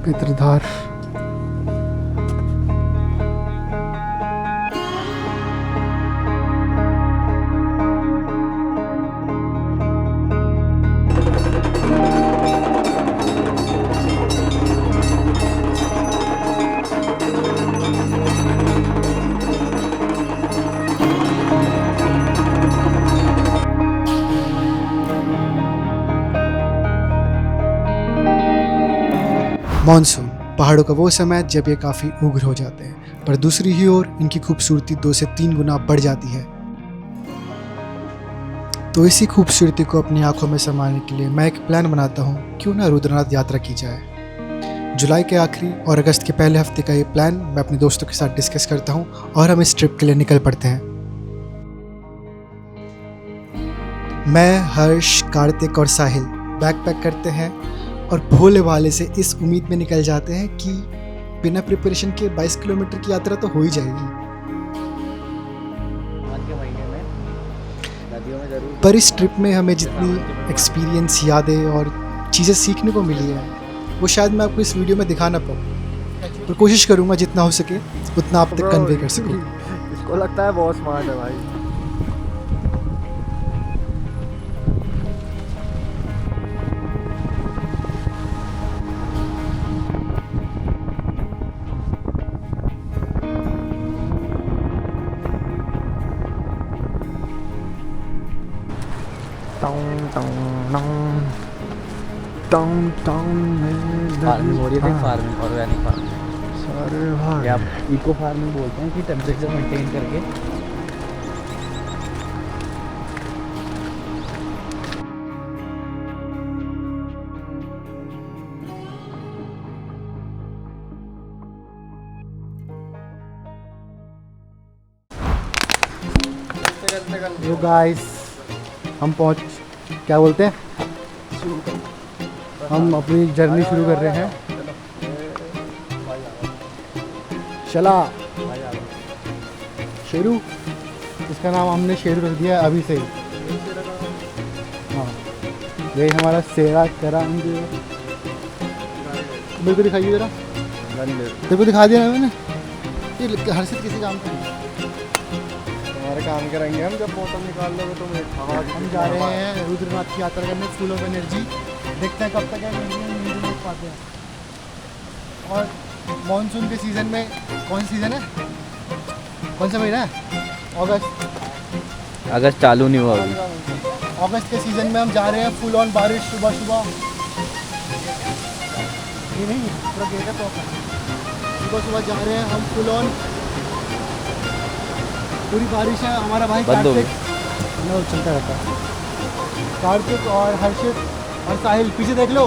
पितृधार। Monsoon पहाड़ों का वो समय जब ये काफ़ी उग्र हो जाते हैं, पर दूसरी ही ओर इनकी खूबसूरती 2 से 3 गुना बढ़ जाती है। तो इसी खूबसूरती को अपनी आंखों में समाने के लिए मैं एक प्लान बनाता हूँ, क्यों ना रुद्रनाथ यात्रा की जाए। जुलाई के आखिरी और अगस्त के पहले हफ्ते का ये प्लान मैं अपने दोस्तों के साथ डिस्कस करता हूँ और हम इस ट्रिप के लिए निकल पड़ते हैं। मैं, हर्ष, कार्तिक और साहिल बैकपैक करते हैं और भोले वाले से इस उम्मीद में निकल जाते हैं कि बिना प्रिपरेशन के 22 किलोमीटर की यात्रा तो हो ही जाएगी। पर इस ट्रिप में हमें जितनी एक्सपीरियंस, यादें और चीज़ें सीखने को मिली है, वो शायद मैं आपको इस वीडियो में दिखा ना पाऊँ, पर कोशिश करूँगा जितना हो सके उतना आप तक कन्वे कर सकूँ। इसको लगता है बहुत स्मार्ट है भाई। फार्मिंग हो रही है, फार्मिंग, ऑर्गेनिक फार्मिंग। सारे भाई आप इको फार्मिंग बोलते हैं कि टेम्परेचर मेंटेन करके। यो गाइस, हम पहुंच, क्या बोलते हैं, हम अपनी जर्नी शुरू कर रहे हैं। चला शेरू, इसका नाम हमने शेरू रख दिया अभी से ही। हाँ, यही हमारा सेरा करांग। मेरे को दिखाइए जरा, तेरे को दिखा दिया ना मैंने। ये हर्षित किसी काम का हमारे काम करेंगे हम, जब बोतल निकाल लोगे तो हम जा रहे हैं रुद्रनाथ की यात्रा करने, फुल ऑफ एनर्जी। देखते हैं कब तक है पाते हैं। और मॉनसून के सीज़न में, कौन सीज़न है, कौन सा महीना है? अगस्त चालू नहीं हुआ अभी। अगस्त के सीज़न में हम जा रहे हैं, फुल ऑन बारिश, सुबह सुबह। ये नहीं पूरा गेट है, तो सुबह सुबह जा रहे हैं हम, फुल ऑन पूरी बारिश है। हमारा भाई कार्तिक चलता रहता है, कार्तिक और हर्षित और साहिल पीछे देख लो।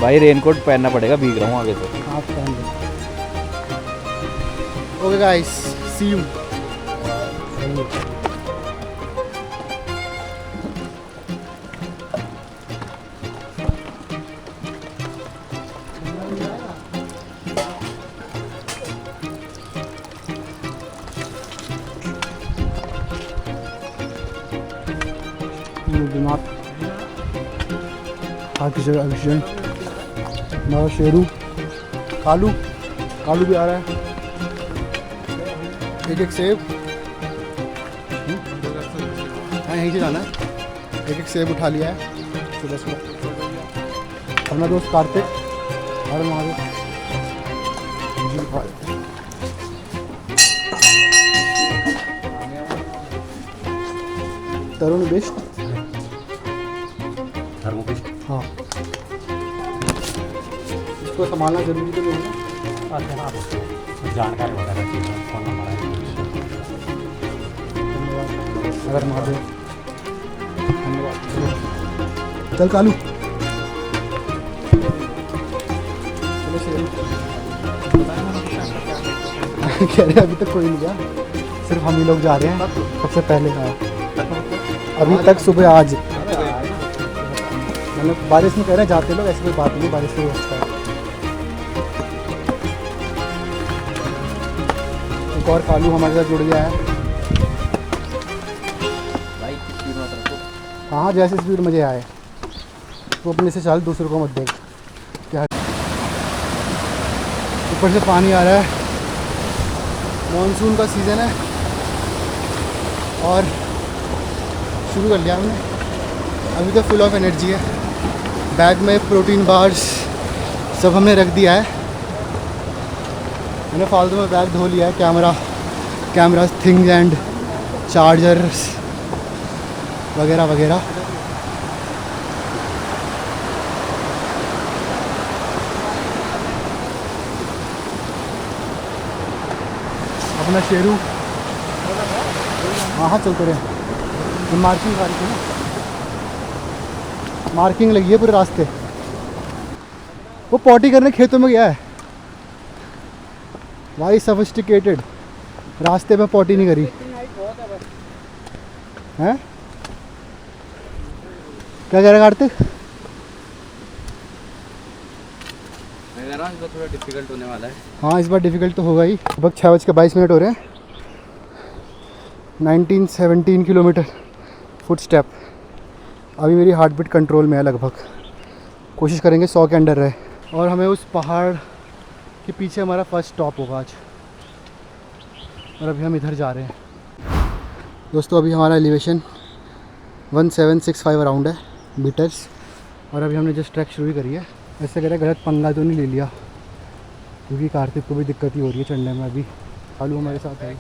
भाई रेनकोट पहनना पड़ेगा, भीग रहा हूँ आगे से। आप पहन लो। Okay guys, see you. Abhishek, हमारा शेरू, कालू भी आ रहा है। एक सेब, हाँ यहीं से जाना है। एक सेब उठा लिया है सुबह सुबह। अपना दोस्त कार्तिक और हमारे तरुण बिष्ट, हाँ, इसको संभालना जरूरी तो नहीं है। जानकारी वगैरह चाहिए, फोन नंबर है। अगर महादेव, चल कालू, कह रहे अभी तक कोई नहीं गया, सिर्फ हम ही लोग जा रहे हैं सबसे पहले। हाँ, अभी तक सुबह आज मतलब बारिश में कह रहे हैं जाते लोग, ऐसी कोई बात नहीं, बारिश से अच्छा है। एक और कालू हमारे साथ जुड़ गया है। भाई हाँ जैसे स्पीड मुझे आए तो अपने से चल, दूसरों को मत देख। क्या ऊपर से पानी आ रहा है, मॉनसून का सीज़न है और शुरू कर लिया हमने। अभी तो फुल ऑफ एनर्जी है। बैग में प्रोटीन बार्स सब हमने रख दिया है। मैंने फालतू में बैग धो लिया है, कैमरा थिंग्स एंड चार्जर्स वगैरह वगैरह। अपना शेरू, हाँ चलते रहे। मार्किंग वाली थी ना, मार्किंग लगी है पूरे रास्ते। वो पॉटी करने खेतों में गया है भाई, सोफिस्टिकेटेड। रास्ते में पॉटी नहीं करी हैं। क्या कह रहा कार्तिक? मैं कह रहा हूँ थोड़ा डिफिकल्ट होने वाला है। हाँ इस बार डिफ़िकल्ट तो होगा ही। लगभग 6:22 हो रहे हैं। 19-17 किलोमीटर फुट स्टेप। अभी मेरी हार्ट बीट कंट्रोल में है लगभग। कोशिश करेंगे 100 के अंडर रहे। और हमें उस पहाड़ के पीछे हमारा फर्स्ट स्टॉप होगा आज। और अभी हम इधर जा रहे हैं दोस्तों। अभी हमारा एलिवेशन 1765 अराउंड है मीटर्स। और अभी हमने जस्ट ट्रैक शुरू करी है। ऐसे कह रहे गलत पंगा तो नहीं ले लिया, क्योंकि कार्तिक को भी दिक्कत ही हो रही है चढ़ने में। अभी आलू हमारे साथ है।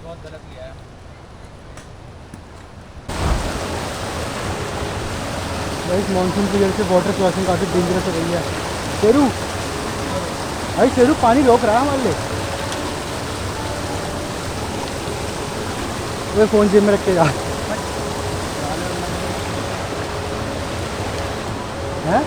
इस मानसून की वजह से वाटर क्रॉसिंग काफ़ी डेंजरस हो गई है। शेरू भाई, शेरू पानी रोक रहा है हमारे लिए। वो फ़ोन जेब में रख के जा। हैं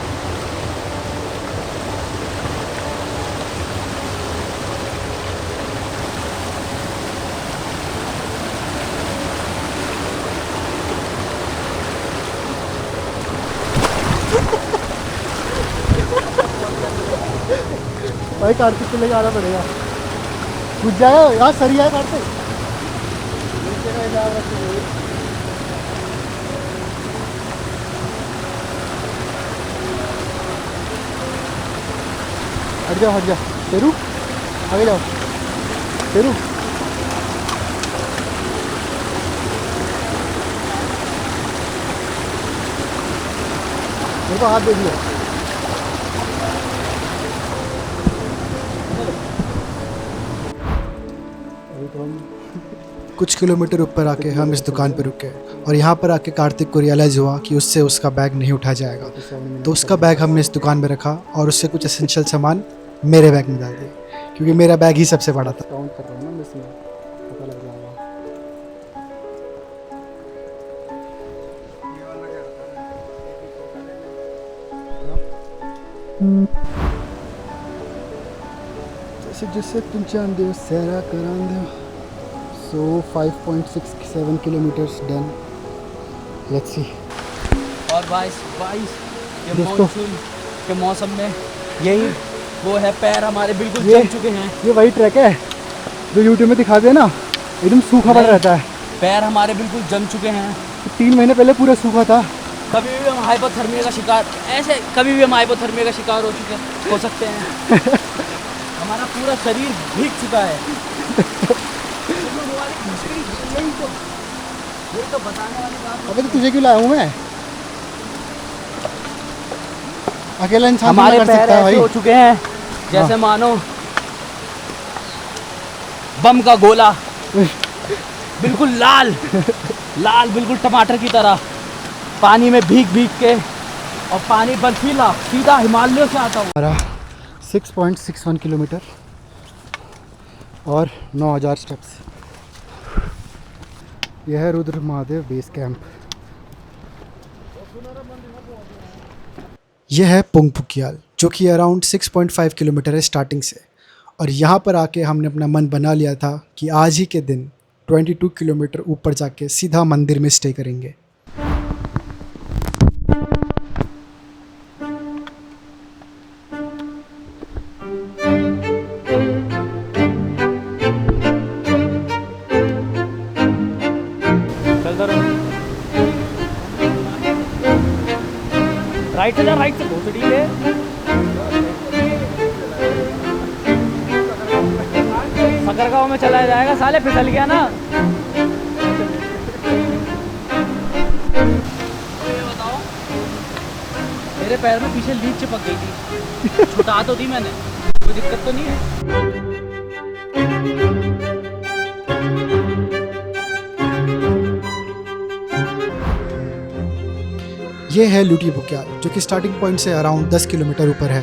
भाई कार्तिक को लेके आना पड़ेगा, कुछ जाएगा यार। सरिया है कार्तिक। हट जा शेरू, आगे जाओ शेरू। मेरे को हाथ दे दिया। कुछ किलोमीटर ऊपर आके हम इस दुकान पर रुके और यहाँ पर आके कार्तिक को रियलाइज़ हुआ कि उससे उसका बैग नहीं उठा जाएगा। तो उसका बैग हमने इस दुकान में रखा और उससे कुछ एसेंशियल सामान मेरे बैग में डाल दिए, क्योंकि मेरा बैग ही सबसे बड़ा था। काउंट कर रहा हूँ ना, इसमें पता लग जाएगा। जैसे जैसे तुम चाहते हो सैरा करान दो। So 5.67 kilometers done. Let's see. और 22 ये दोस्तों, मानसून के मौसम में यही वो है, पैर हमारे बिल्कुल ये- जम चुके हैं। ये वही ट्रैक है जो यूट्यूब में दिखाते हैं ना, एकदम सूखा पड़ रहता है। पैर हमारे बिल्कुल जम चुके हैं। 3 महीने पहले पूरा सूखा था। कभी भी हम हाइपोथर्मिया का शिकार कभी भी हम हाइपोथर्मिया का शिकार हो सकते हैं। हमारा पूरा शरीर भीग चुका है। यही तो बताने वाली बात। अबे तो तुझे क्यों लाया हूँ मैं? अकेला इंसान हमारे कर पैर सकता है ऐसे भाई। हो चुके हैं जैसे हाँ। मानो बम का गोला, बिल्कुल लाल लाल, बिल्कुल टमाटर की तरह पानी में भीग भीग के। और पानी बर्फीला सीधा हिमालयों से आता हुआ। हमारा 6.61 किलोमीटर और 9000 स्टेप्स। यह है रुद्र महादेव बेस कैंप। यह है पुंगपुकियाल, जो कि अराउंड 6.5 किलोमीटर है स्टार्टिंग से। और यहाँ पर आके हमने अपना मन बना लिया था कि आज ही के दिन 22 किलोमीटर ऊपर जाके सीधा मंदिर में स्टे करेंगे। राइट से जा, राइट से घोसड़ी ले। सकरगांव में चला जाएगा साले, फिसल गया ना। ये बताओ, मेरे पैर में पीछे लीक चिपक गई थी, छुटा तो दी मैंने, कोई दिक्कत तो नहीं है। ये है लूटी बुग्याल, जो कि स्टार्टिंग पॉइंट से अराउंड 10 किलोमीटर ऊपर है।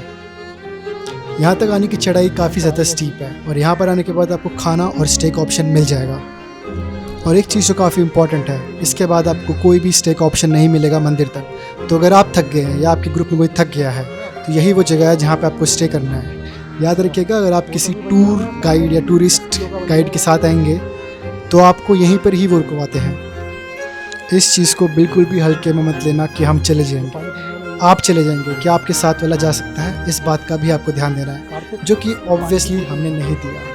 यहाँ तक आने की चढ़ाई काफ़ी ज़्यादा स्टीप है और यहाँ पर आने के बाद आपको खाना और स्टे का ऑप्शन मिल जाएगा। और एक चीज़ जो काफ़ी इंपॉर्टेंट है, इसके बाद आपको कोई भी स्टे का ऑप्शन नहीं मिलेगा मंदिर तक। तो अगर आप थक गए हैं या आपके ग्रुप में कोई थक गया है तो यही वो जगह है जहाँ पे आपको स्टे करना है। याद रखिएगा, अगर आप किसी टूर गाइड या टूरिस्ट गाइड के साथ आएंगे तो आपको यहीं पर ही वो रुकवाते हैं। इस चीज़ को बिल्कुल भी हल्के में मत लेना कि हम चले जाएंगे। आप चले जाएंगे, क्या आपके साथ वाला जा सकता है, इस बात का भी आपको ध्यान देना है, जो कि ऑब्वियसली हमने नहीं दिया।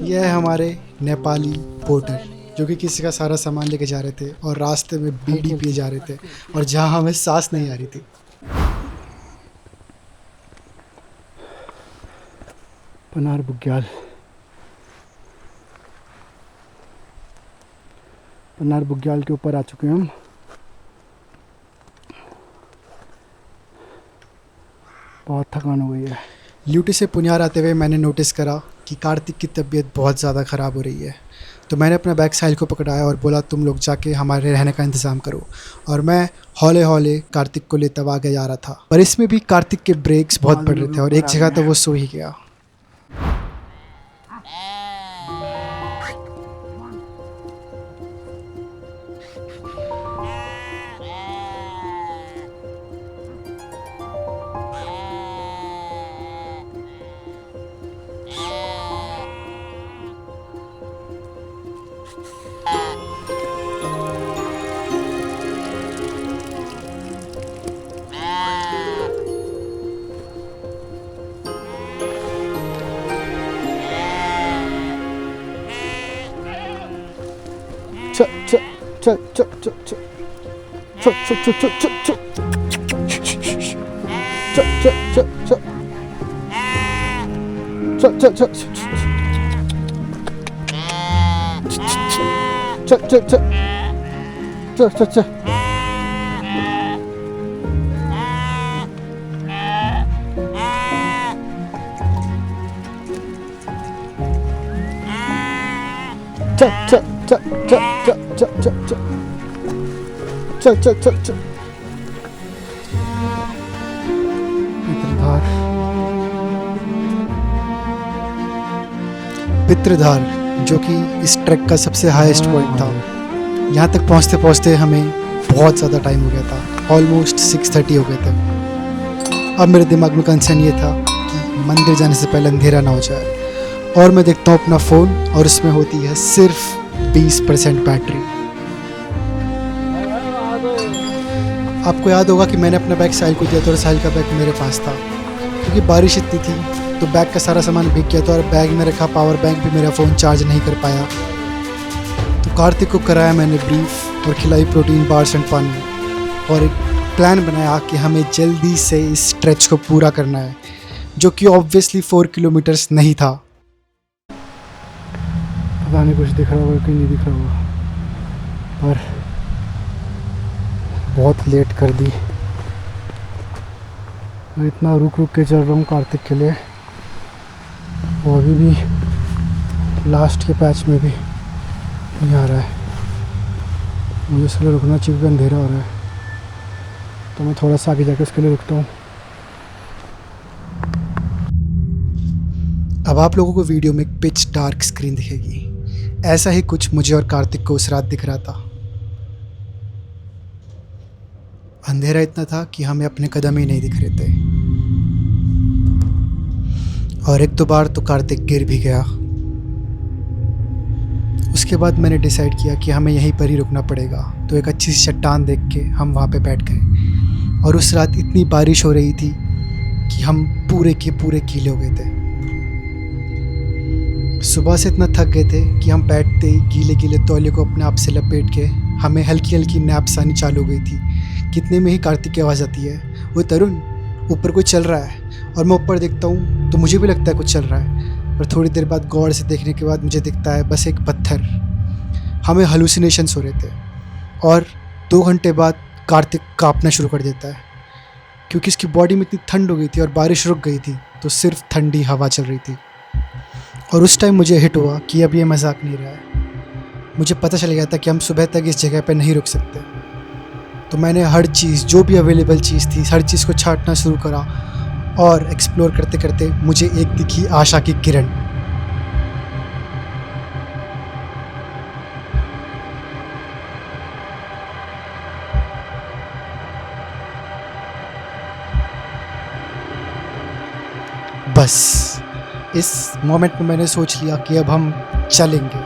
यह है हमारे नेपाली पोर्टर, जो कि किसी का सारा सामान लेके जा रहे थे और रास्ते में बीड़ी पिए जा रहे थे और जहाँ हमें सांस नहीं आ रही थी। पनार बुग्याल, पनार बुग्याल के ऊपर आ चुके हैं हम। बहुत थकान हो गई है। ल्यूटी से पुनियार आते हुए मैंने नोटिस करा कि कार्तिक की तबीयत बहुत ज़्यादा ख़राब हो रही है। तो मैंने अपना बैग साहिल को पकड़ाया और बोला, तुम लोग जाके हमारे रहने का इंतज़ाम करो। और मैं हौले हौले कार्तिक को लेता आगे जा रहा था, पर इसमें भी कार्तिक के ब्रेक्स बहुत पड़ रहे थे और एक जगह तो वो सो ही गया। पितृधार, जो कि इस ट्रैक का सबसे हाईएस्ट पॉइंट था। यहाँ तक पहुँचते पहुँचते हमें बहुत ज़्यादा टाइम हो गया था, ऑलमोस्ट 6:30 हो गए थे। अब मेरे दिमाग में कंसर्न ये था कि मंदिर जाने से पहले अंधेरा ना हो जाए। और मैं देखता हूँ अपना फ़ोन और उसमें होती है सिर्फ 20% बैटरी। आपको याद होगा कि मैंने अपना बैग साहिल को दिया था और साहिल का बैग मेरे पास था। क्योंकि बारिश इतनी थी तो बैग का सारा सामान भीग गया था और बैग में रखा पावर बैंक भी मेरा फ़ोन चार्ज नहीं कर पाया। तो कार्तिक को कराया मैंने ब्रीफ और खिलाई प्रोटीन बार्स एंड पानी, और एक प्लान बनाया कि हमें जल्दी से इस स्ट्रेच को पूरा करना है, जो कि ऑब्वियसली 4 किलोमीटर्स नहीं था। पता नहीं कुछ दिख रहा होगा कि नहीं दिख रहा होगा, पर बहुत लेट कर दी। मैं इतना रुक रुक के चल रहा हूँ कार्तिक के लिए, वो अभी भी लास्ट के पैच में भी नहीं आ रहा है। मुझे इसलिए रुकना चाहिए, अंधेरा हो रहा है। तो मैं थोड़ा सा आगे जाकर उसके लिए रुकता हूँ। अब आप लोगों को वीडियो में एक पिच डार्क स्क्रीन दिखेगी। ऐसा ही कुछ मुझे और कार्तिक को उस रात दिख रहा था। अंधेरा इतना था कि हमें अपने कदम ही नहीं दिख रहे थे, और एक दो बार तो कार्तिक गिर भी गया। उसके बाद मैंने डिसाइड किया कि हमें यहीं पर ही रुकना पड़ेगा, तो एक अच्छी सी चट्टान देख के हम वहाँ पे बैठ गए। और उस रात इतनी बारिश हो रही थी कि हम पूरे के पूरे गीले हो गए थे। सुबह से इतना थक गए थे कि हम बैठते ही गीले गीले तौलिए को अपने आप से लपेट के हमें हल्की हल्की नैप्स आनी चालू हो गई थी। कितने में ही कार्तिक की आवाज़ आती है, वो तरुण ऊपर कोई चल रहा है। और मैं ऊपर देखता हूँ तो मुझे भी लगता है कुछ चल रहा है, पर थोड़ी देर बाद गौर से देखने के बाद मुझे दिखता है बस एक पत्थर। हमें हलूसिनेशंस हो रहे थे। और 2 घंटे बाद कार्तिक कांपना शुरू कर देता है, क्योंकि इसकी बॉडी में इतनी ठंड हो गई थी और बारिश रुक गई थी, तो सिर्फ ठंडी हवा चल रही थी। और उस टाइम मुझे हिट हुआ कि अब ये मजाक नहीं रहा है। मुझे पता चल गया था कि हम सुबह तक इस जगह पे नहीं रुक सकते। तो मैंने हर चीज़, जो भी अवेलेबल चीज़ थी, हर चीज़ को छांटना शुरू करा। और एक्सप्लोर करते करते मुझे एक दिखी आशा की किरण। बस इस मोमेंट में मैंने सोच लिया कि अब हम चलेंगे।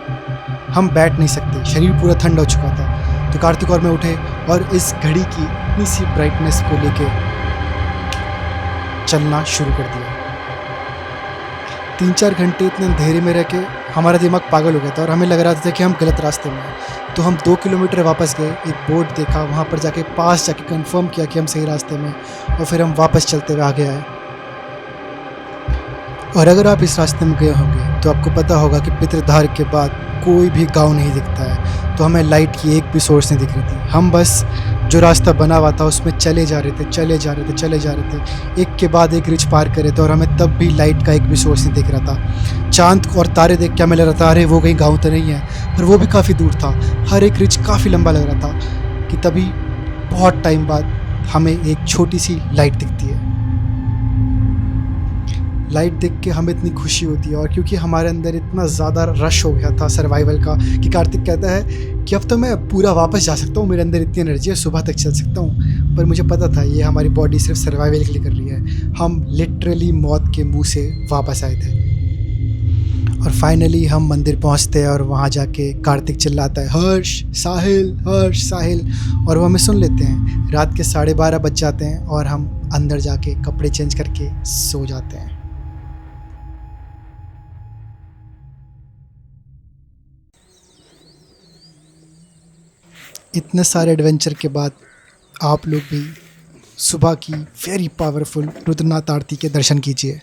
हम बैठ नहीं सकते, शरीर पूरा ठंडा हो चुका था। तो कार्तिक और मैं उठे और इस घड़ी की इतनी सी ब्राइटनेस को लेके चलना शुरू कर दिया। 3-4 घंटे इतने अंधेरे में रह के हमारा दिमाग पागल हो गया था और हमें लग रहा था कि हम गलत रास्ते में हैं। तो हम 2 किलोमीटर वापस गए, एक बोर्ड देखा, वहाँ पर जाके पास जाके कंफर्म किया कि हम सही रास्ते में, और फिर हम वापस चलते हुए आगे आए। और अगर आप इस रास्ते में गए होंगे तो आपको पता होगा कि पितृधार के बाद कोई भी गांव नहीं दिखता है। तो हमें लाइट की एक भी सोर्स नहीं दिख रही थी। हम बस जो रास्ता बना हुआ था उसमें चले जा रहे थे। एक के बाद एक रिच पार करे थे और हमें तब भी लाइट का एक भी सोर्स नहीं दिख रहा था। चांद और तारे देख के हमें लग रहा था अरे वो कहीं गाँव तो नहीं है, पर वो भी काफ़ी दूर था। हर एक रिच काफ़ी लंबा लग रहा था कि तभी बहुत टाइम बाद हमें एक छोटी सी लाइट दिखती है। लाइट देख के हमें इतनी खुशी होती है, और क्योंकि हमारे अंदर इतना ज़्यादा रश हो गया था सर्वाइवल का कि कार्तिक कहता है कि अब तो मैं पूरा वापस जा सकता हूँ, मेरे अंदर इतनी एनर्जी है, सुबह तक चल सकता हूँ। पर मुझे पता था ये हमारी बॉडी सिर्फ सर्वाइवल के लिए कर रही है। हम लिटरली मौत के मुंह से वापस आए थे। और फाइनली हम मंदिर पहुँचते हैं और वहाँ जाके कार्तिक चिल्लाता है हर्ष साहिल, और वो हमें सुन लेते हैं। रात के 12:30 बज जाते हैं और हम अंदर जाके कपड़े चेंज करके सो जाते हैं। इतने सारे एडवेंचर के बाद आप लोग भी सुबह की वेरी पावरफुल रुद्रनाथ आरती के दर्शन कीजिए।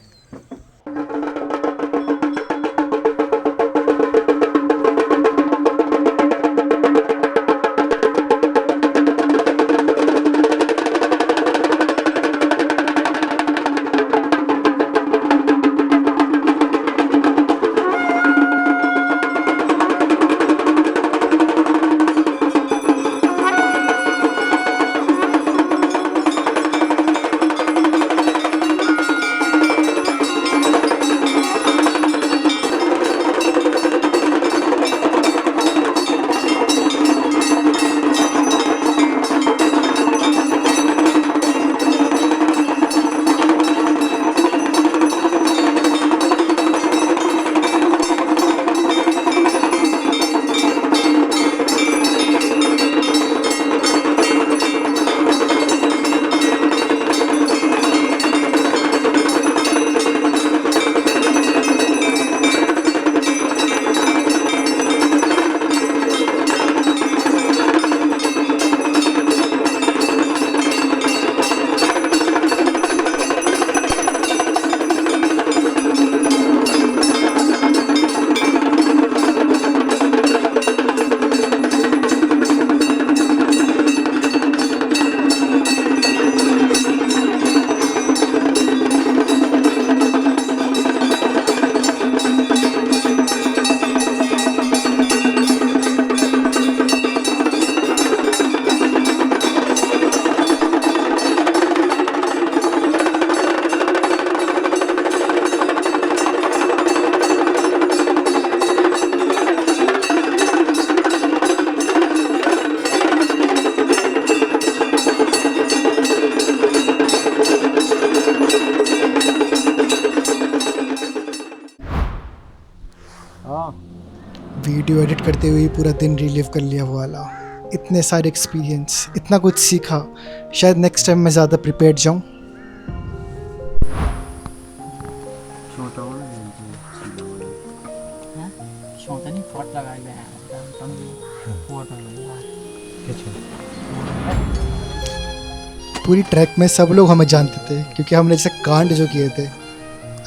वीडियो एडिट करते हुए पूरा दिन रिलीव कर लिया वो वाला। इतने सारे एक्सपीरियंस, इतना कुछ सीखा, शायद नेक्स्ट टाइम मैं ज़्यादा प्रिपेयर्ड जाऊँ। छोटा नहीं फट लगाए गए हैं पूरी ट्रैक में सब लोग हमें जानते थे क्योंकि हमने जैसे कांड जो किए थे।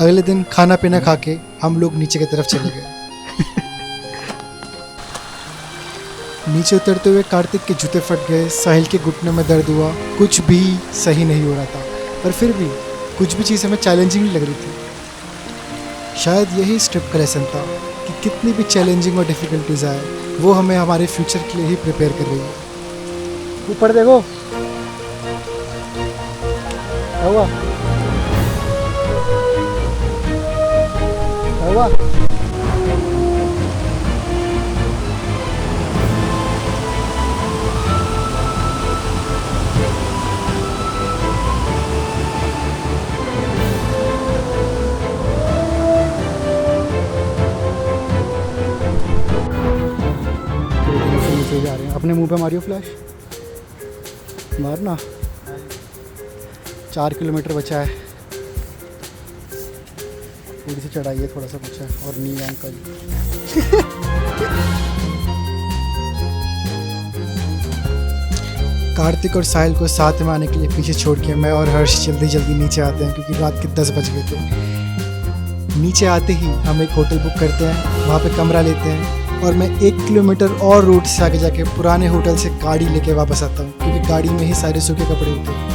अगले दिन खाना पीना खा के हम लोग नीचे की तरफ चले गए। नीचे उतरते हुए कार्तिक के जूते फट गए, साहिल के घुटनों में दर्द हुआ, कुछ भी सही नहीं हो रहा था, पर फिर भी कुछ भी चीज़ हमें चैलेंजिंग लग रही थी। शायद यही इस ट्रिप का लेसन था कि कितनी भी चैलेंजिंग और डिफ़िकल्टीज आए, वो हमें हमारे फ्यूचर के लिए ही प्रिपेयर कर रही है। ऊपर देखो, क्या हुआ? क्या हुआ? नीचे जा रहे हैं, अपने मुंह पे मारियो फ्लैश, मारना। 4 किलोमीटर बचा है, थोड़ी सी चढ़ाई है, थोड़ा सा बचा है और नी अंकल। कार्तिक और साहिल को साथ में आने के लिए पीछे छोड़ के मैं और हर्ष जल्दी जल्दी नीचे आते हैं क्योंकि रात के 10 बज गए थे। नीचे आते ही हम एक होटल बुक करते हैं, वहाँ पे कमरा लेते हैं और मैं 1 किलोमीटर और रूट से आगे जाके पुराने होटल से गाड़ी लेके वापस आता हूँ क्योंकि गाड़ी में ही सारे सूखे कपड़े होते हैं।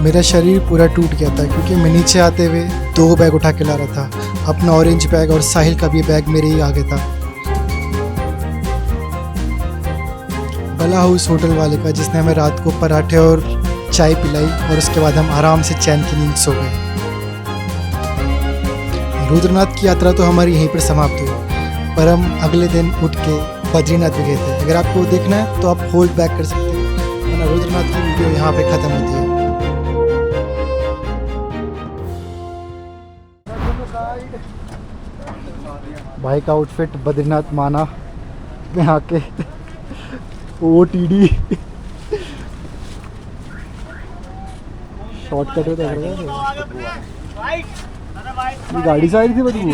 मेरा शरीर पूरा टूट गया था क्योंकि मैं नीचे आते हुए 2 बैग उठा के ला रहा था, अपना ऑरेंज बैग और साहिल का भी बैग मेरे ही आगे था। भला उस होटल वाले का जिसने हमें रात को पराठे और चाय पिलाई और उसके बाद हम आराम से चैन की नींद सो गए। रुद्रनाथ की यात्रा तो हमारी यहीं पर समाप्त हुई, पर हम अगले दिन उठ के बद्रीनाथ भी गए थे। अगर आपको देखना है तो आप होल्ड बैक कर सकते हैं, वरना रुद्रनाथ की वीडियो यहाँ पे ख़त्म होती है। भाई का आउटफिट बद्रीनाथ माना में आके OTD शॉर्टकट होता है। ये गाड़ी से आ रही थी बदबू।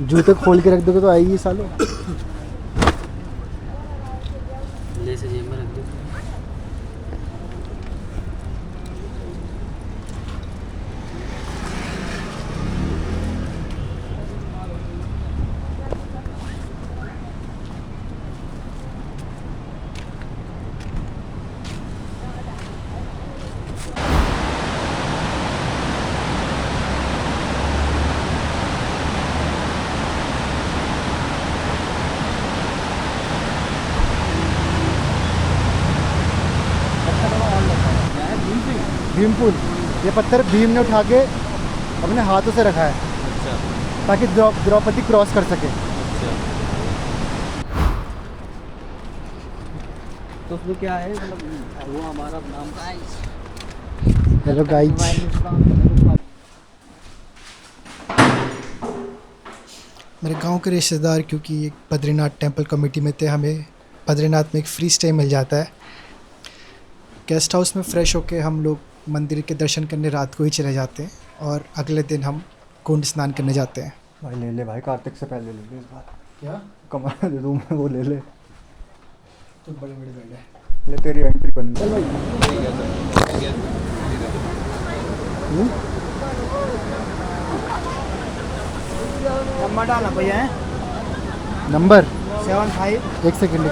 जूते खोल के रख दोगे तो आएगी सालों। ले से जेब में रख दो। भीमपुर, ये पत्थर भीम ने उठा के अपने हाथों से रखा है। अच्छा। ताकि द्रौपदी क्रॉस कर सके। तो उसमें क्या है, मतलब वो हमारा नाम का है। हेलो गाइस, मेरे गांव के रिश्तेदार क्योंकि एक बद्रीनाथ टेंपल कमेटी में थे, हमें बद्रीनाथ में एक फ्री स्टे मिल जाता है। गेस्ट हाउस में फ्रेश होके हम लोग मंदिर के दर्शन करने रात को ही चले जाते हैं और अगले दिन हम कुंड स्नान करने जाते हैं। भाई ले ले भाई, कार्तिक से पहले ले ले इस बार। क्या कमरा रूम में वो ले ले। तो बड़े बड़े बेड है। ले तेरी एंट्री बन गई। चल भाई। नंबर डालना भैया है। नंबर 75 एक सेकंड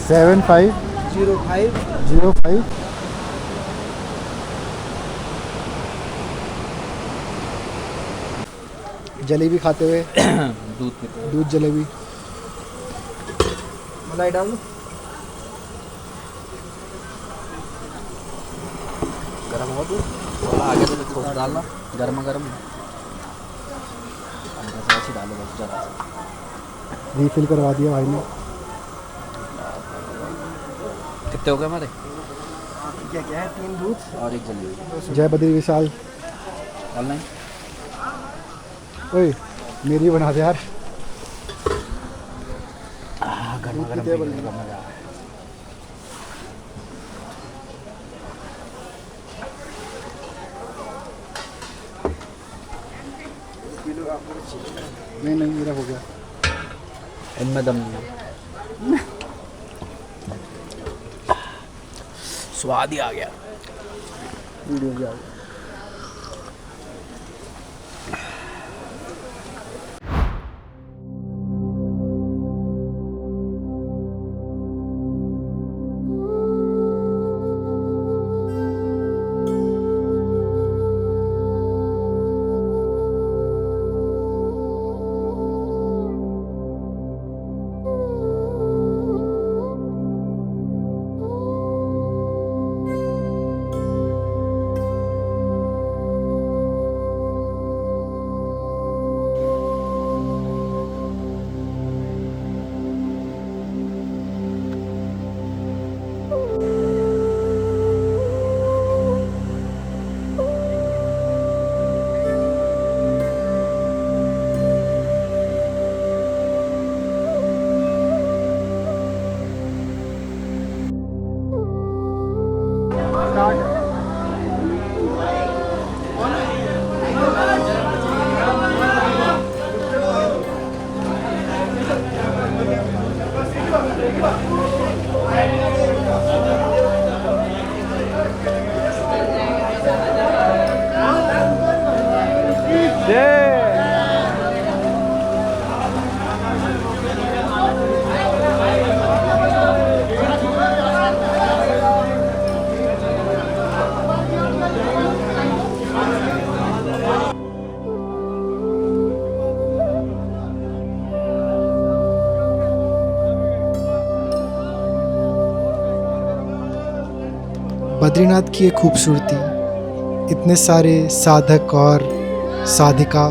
75 05 जलेबी खाते हुए दूध जलेबी मलाई डाल दो। गरम हो दूध थोड़ा आगे से थोड़ा डालना, गर्मा गर्म ऐसे डालो बस ज़रा सा। रीफिल करवा दिया भाई ने। कितने हो गए हमारे? क्या क्या है? 3 दूध और एक जलेबी जय बद्री विशाल। ऑनलाइन। ओए मेरी बना दे यार। गर्मा दूध गर्म पीते हैं पीने का मजा। नहीं नहीं मेरा हो गया। इनमें दम नहीं है। स्वाद ही आ गया। वीडियो भी आ गया। बद्रीनाथ की ये खूबसूरती, इतने सारे साधक और साधिका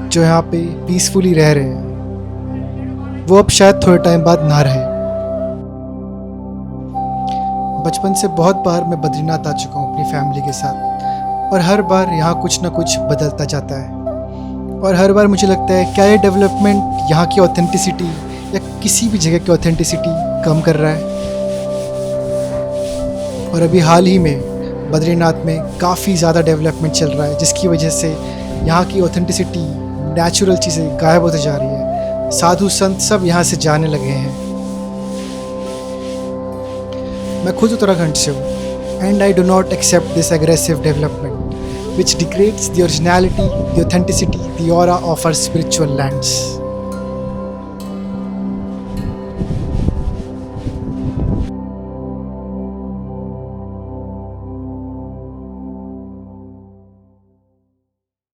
जो यहाँ पे पीसफुली रह रहे हैं, वो अब शायद थोड़े टाइम बाद ना रहे। बचपन से बहुत बार मैं बद्रीनाथ आ चुका हूँ अपनी फैमिली के साथ, और हर बार यहाँ कुछ ना कुछ बदलता जाता है। और हर बार मुझे लगता है क्या ये डेवलपमेंट यहाँ की ऑथेंटिसिटी या किसी भी जगह की ऑथेंटिसिटी कम कर रहा है। और अभी हाल ही में बद्रीनाथ में काफ़ी ज़्यादा डेवलपमेंट चल रहा है, जिसकी वजह से यहाँ की ऑथेंटिसिटी, नेचुरल चीज़ें गायब होती जा रही है। साधु संत सब यहाँ से जाने लगे हैं। मैं खुद उत्तराखंड से हूँ, and I do not accept this aggressive development which degrades the originality, the authenticity, the aura of our spiritual lands.